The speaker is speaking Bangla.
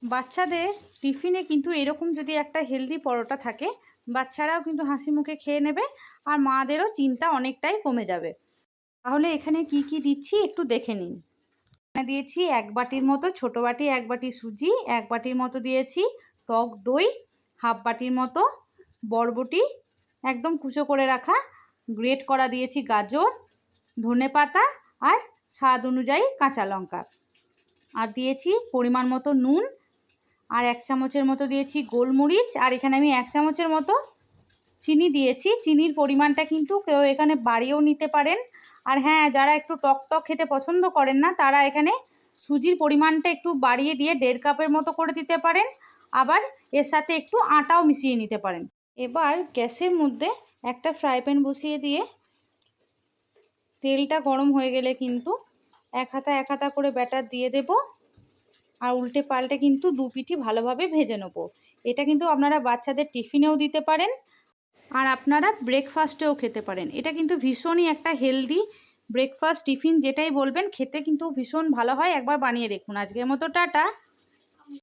বাচ্চাদের টিফিনে কিন্তু এরকম যদি একটা হেলদি পরোটা থাকে, বাচ্চারাও কিন্তু হাসি মুখে খেয়ে নেবে আর মাদেরও চিন্তা অনেকটাই কমে যাবে। তাহলে এখানে কি কি দিচ্ছি একটু দেখে নিন। এখানে দিয়েছি 1 বাটির মতো, ছোটো বাটি 1 বাটি সুজি, 1 বাটির মতো দিয়েছি টক দই, হাফ বাটির মতো বরবটি একদম কুচো করে রাখা, গ্রেট করা দিয়েছি গাজর, ধনেপাতা আর স্বাদ অনুযায়ী কাঁচা লঙ্কা, আর দিয়েছি পরিমাণ মতো নুন, আর 1 চামচের মতো দিয়েছি গোলমরিচ, আর এখানে আমি 1 চামচের মতো চিনি দিয়েছি। চিনির পরিমাণটা কিন্তু কেউ এখানে বাড়িয়েও নিতে পারেন। আর হ্যাঁ, যারা একটু টক টক খেতে পছন্দ করেন না, তারা এখানে সুজির পরিমাণটা একটু বাড়িয়ে দিয়ে 1.5 কাপের মতো করে দিতে পারেন। আবার এর সাথে একটু আটাও মিশিয়ে নিতে পারেন। এবার গ্যাসের মধ্যে একটা ফ্রাই প্যান বসিয়ে দিয়ে তেলটা গরম হয়ে গেলে কিন্তু এক হাতা করে ব্যাটার দিয়ে দেব, আর উল্টে পাল্টে কিন্তু দু পিঠই ভালোভাবে ভেজে নেব। এটা কিন্তু আপনারা বাচ্চাদের টিফিনেও দিতে পারেন, আর আপনারা ব্রেকফাস্টেও খেতে পারেন। এটা কিন্তু ভীষণই একটা হেলদি ব্রেকফাস্ট টিফিন, যেটাই বলবেন, খেতে কিন্তু ভীষণ ভালো হয়। একবার বানিয়ে দেখুন। আজকের মতো টাটা।